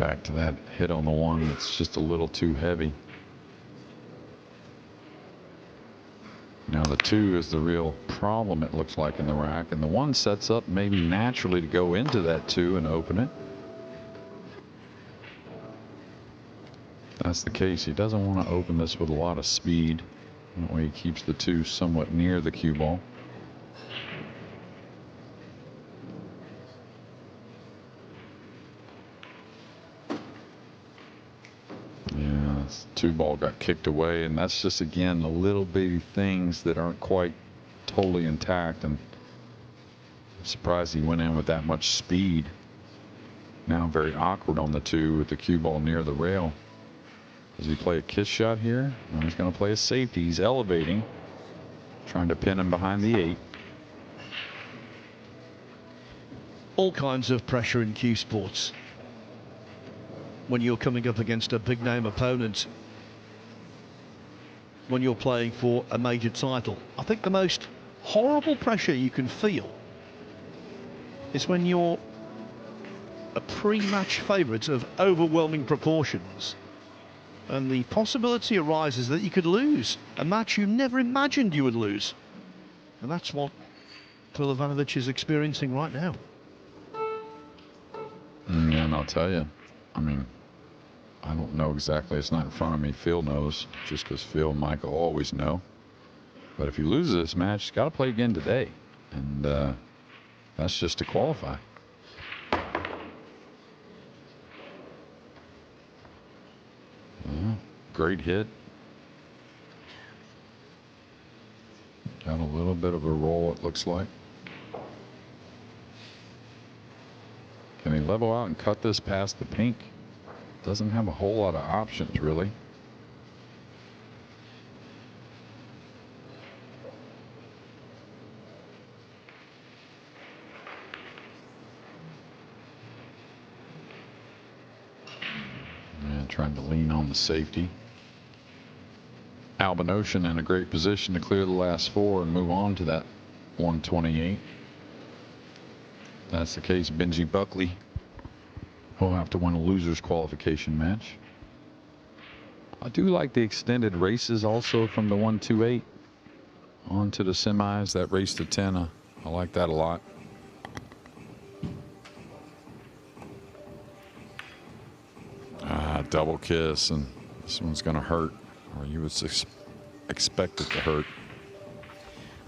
back to that hit on the one that's just a little too heavy. Now the 2 is the real problem, it looks like, in the rack, and the 1 sets up maybe naturally to go into that 2 and open it. If that's the case, he doesn't want to open this with a lot of speed. That way he keeps the 2 somewhat near the cue ball. Yeah, this 2 ball got kicked away, and that's just, again, the little bitty things that aren't quite totally intact, and I'm surprised he went in with that much speed. Now very awkward on the 2 with the cue ball near the rail. Does he play a kiss shot here? No, he's going to play a safety. He's elevating, trying to pin him behind the 8. All kinds of pressure in cue sports when you're coming up against a big name opponent, when you're playing for a major title. I think the most horrible pressure you can feel is when you're a pre-match favourite of overwhelming proportions, and the possibility arises that you could lose a match you never imagined you would lose. And that's what Pehlivanovic is experiencing right now. Yeah, and I'll tell you, I mean, I don't know exactly. It's not in front of me. Phil knows, just because Phil and Michael always know. But if he loses this match, he's got to play again today. And that's just to qualify. Yeah, great hit. Got a little bit of a roll, it looks like. Can he level out and cut this past the pink? Doesn't have a whole lot of options, really. And trying to lean on the safety. Albanosian in a great position to clear the last 4 and move on to that 128. If that's the case, Benji Buckley will have to win a loser's qualification match. I do like the extended races also from the 128 on to the semis. That race to 10, I like that a lot. Double kiss, and this one's going to hurt, or you would expect it to hurt.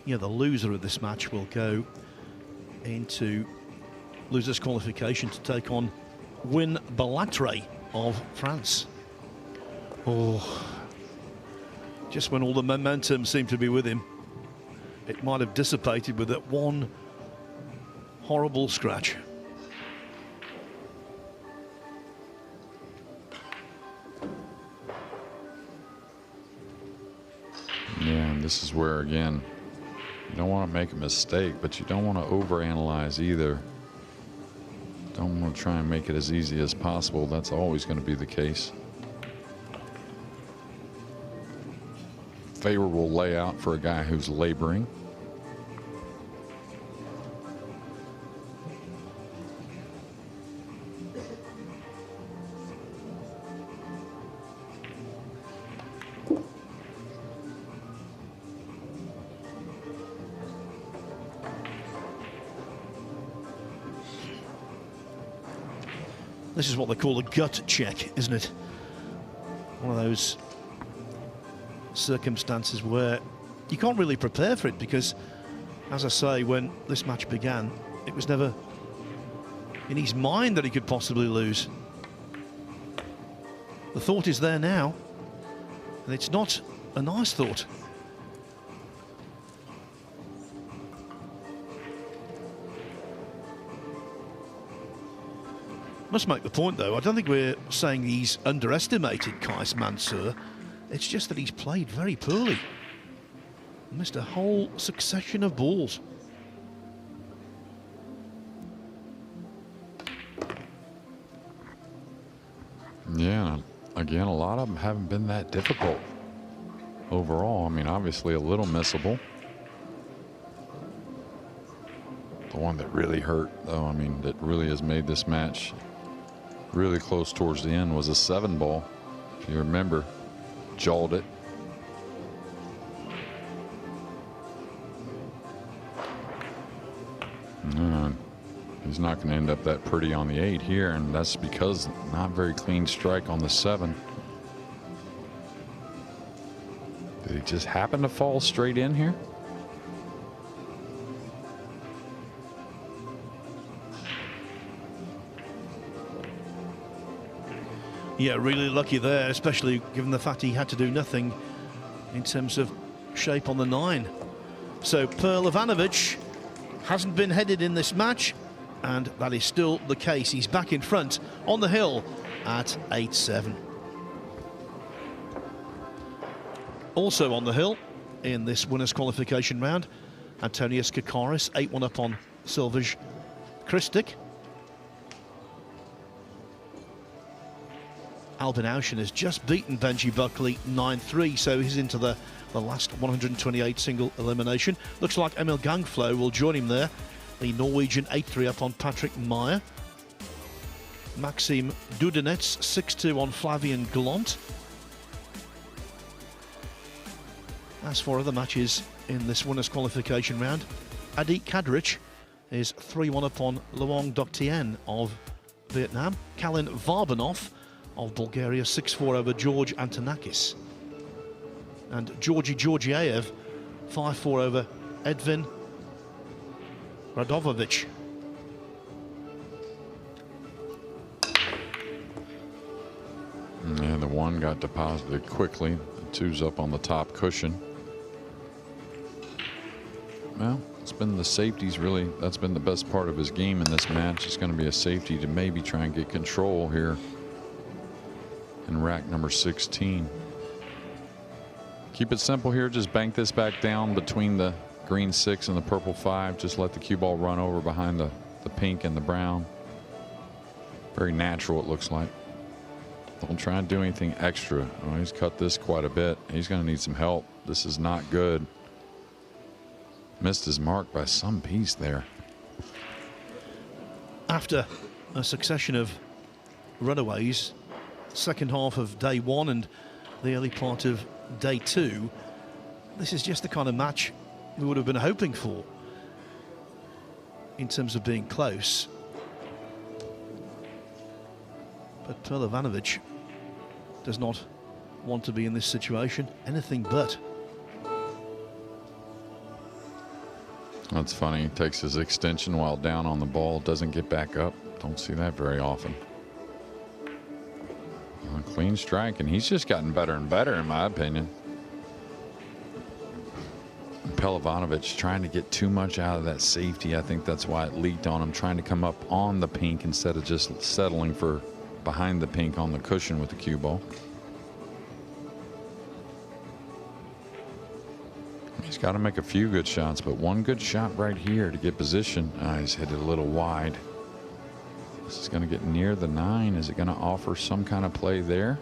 Yeah, the loser of this match will go into loser's qualification to take on Win Balatre of France. Oh, just when all the momentum seemed to be with him, it might have dissipated with that one horrible scratch. Yeah, and this is where, again, you don't want to make a mistake, but you don't want to overanalyze either. Don't want to try and make it as easy as possible. That's always going to be the case. Favorable layout for a guy who's laboring. This is what they call a gut check, isn't it? One of those circumstances where you can't really prepare for it because, as I say, when this match began, it was never in his mind that he could possibly lose. The thought is there now, and it's not a nice thought. Must make the point, though, I don't think we're saying he's underestimated Kais Mansur. It's just that he's played very poorly. Missed a whole succession of balls. Yeah, again, a lot of them haven't been that difficult overall. I mean, obviously a little missable. The one that really hurt, though, I mean, that really has made this match really close towards the end was a 7-ball. If you remember, jawed it. He's not going to end up that pretty on the 8 here, and that's because not very clean strike on the 7. Did he just happen to fall straight in here? Yeah, really lucky there, especially given the fact he had to do nothing in terms of shape on the 9. So Pehlivanovic hasn't been headed in this match, and that is still the case. He's back in front on the hill at 8-7. Also on the hill in this winners qualification round, Antonius Kakaris 8-1 up on Silvaj Kristic. Albin Aushin has just beaten Benji Buckley 9-3, so he's into the last 128 single elimination. Looks like Emil Gangflo will join him there. The Norwegian 8-3 up on Patrick Meyer. Maxim Dudenets 6-2 on Flavian Glont. As for other matches in this winners qualification round, Adi Kadrich is 3-1 up on Luong Doc Tien of Vietnam. Kalin Varbanov of Bulgaria 6-4 over George Antonakis. And Georgi Georgiev 5-4 over Edvin Radovovic. And the 1 got deposited quickly. The 2's up on the top cushion. Well, it's been the safeties really. That's been the best part of his game in this match. It's going to be a safety to maybe try and get control here in rack number 16. Keep it simple here. Just bank this back down between the green 6 and the purple 5. Just let the cue ball run over behind the pink and the brown. Very natural, it looks like. Don't try and do anything extra. Oh, he's cut this quite a bit. He's going to need some help. This is not good. Missed his mark by some piece there. After a succession of runaways, second half of day 1 and the early part of day 2, this is just the kind of match we would have been hoping for in terms of being close. But Pehlivanovic does not want to be in this situation, anything but. That's funny. He takes his extension while down on the ball, doesn't get back up. Don't see that very often. A clean strike, and he's just gotten better and better, in my opinion. Pehlivanovic trying to get too much out of that safety. I think that's why it leaked on him, trying to come up on the pink instead of just settling for behind the pink on the cushion with the cue ball. He's got to make a few good shots, but one good shot right here to get position. He's hit it a little wide. This is going to get near the 9. Is it going to offer some kind of play there?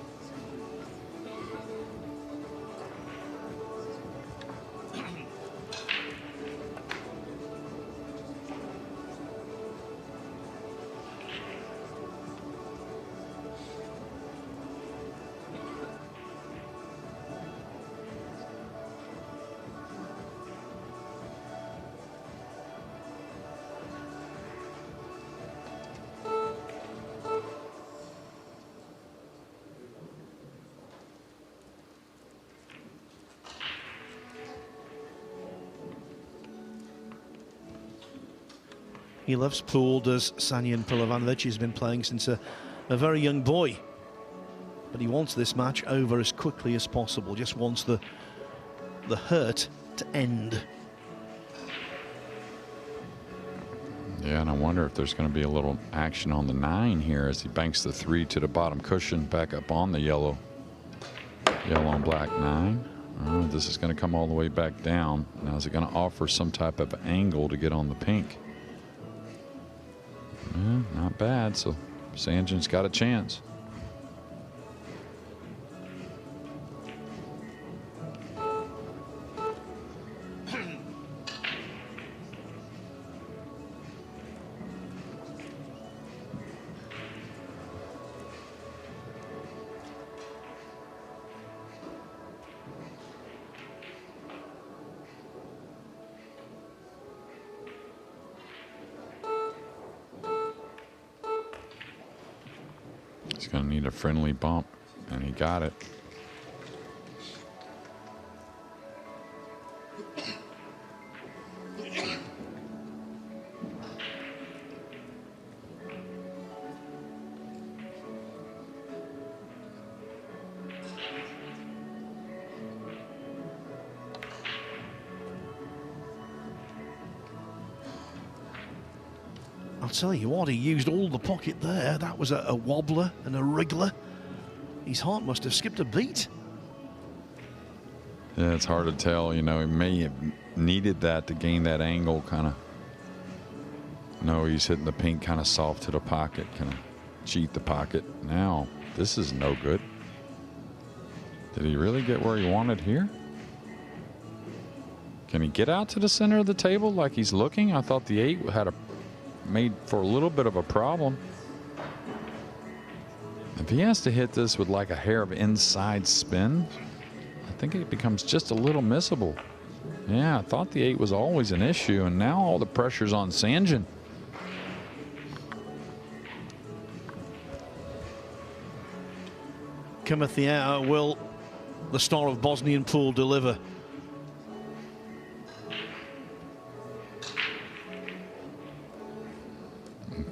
He loves pool, does Sanjin Pehlivanovic. He's been playing since a very young boy. But he wants this match over as quickly as possible. Just wants the hurt to end. Yeah, and I wonder if there's going to be a little action on the 9 here as he banks the 3 to the bottom cushion, back up on the yellow and black 9. Oh, this is going to come all the way back down. Now, is it going to offer some type of angle to get on the pink? Not bad. So Sanjin's got a chance. He's going to need a friendly bump, and he got it. I'll tell you what, he used all the pocket there. That was a wobbler and a wriggler. His heart must have skipped a beat. Yeah, it's hard to tell. You know, he may have needed that to gain that angle, kind of. No, he's hitting the pink kind of soft to the pocket, kind of cheat the pocket. Now, this is no good. Did he really get where he wanted here? Can he get out to the center of the table like he's looking? I thought the 8 had made for a little bit of a problem. If he has to hit this with like a hair of inside spin, I think it becomes just a little missable. Yeah, I thought the 8 was always an issue, and now all the pressure's on Sanjin. Cometh the hour, will the star of Bosnian pool deliver?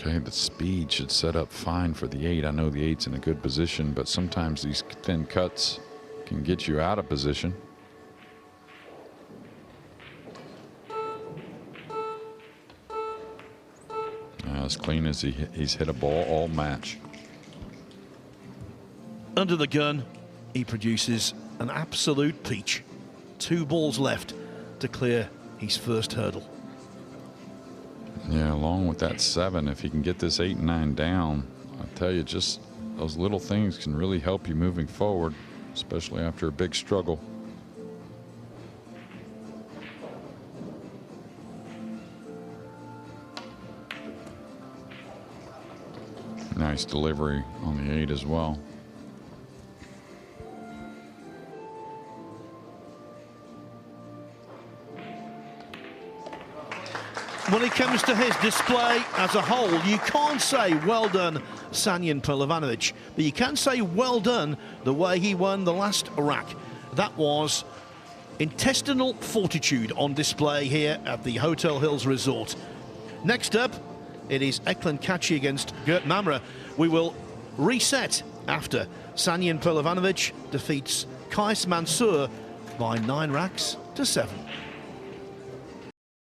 Okay, the speed should set up fine for the 8. I know the 8's in a good position, but sometimes these thin cuts can get you out of position. As clean as he's hit a ball all match. Under the gun, he produces an absolute peach. 2 balls left to clear his first hurdle. Yeah, along with that 7, if he can get this 8 and 9 down, I tell you, just those little things can really help you moving forward, especially after a big struggle. Nice delivery on the 8 as well. When it comes to his display as a whole, you can't say well done Sanjin Pehlivanovic, but you can say well done the way he won the last rack. That was intestinal fortitude on display here at the Hotel Hills Resort. Next up, it is Eklan Kaci against Gert Mamre. We will reset after Sanjin Pehlivanovic defeats Kais Mansour by 9 racks to 7.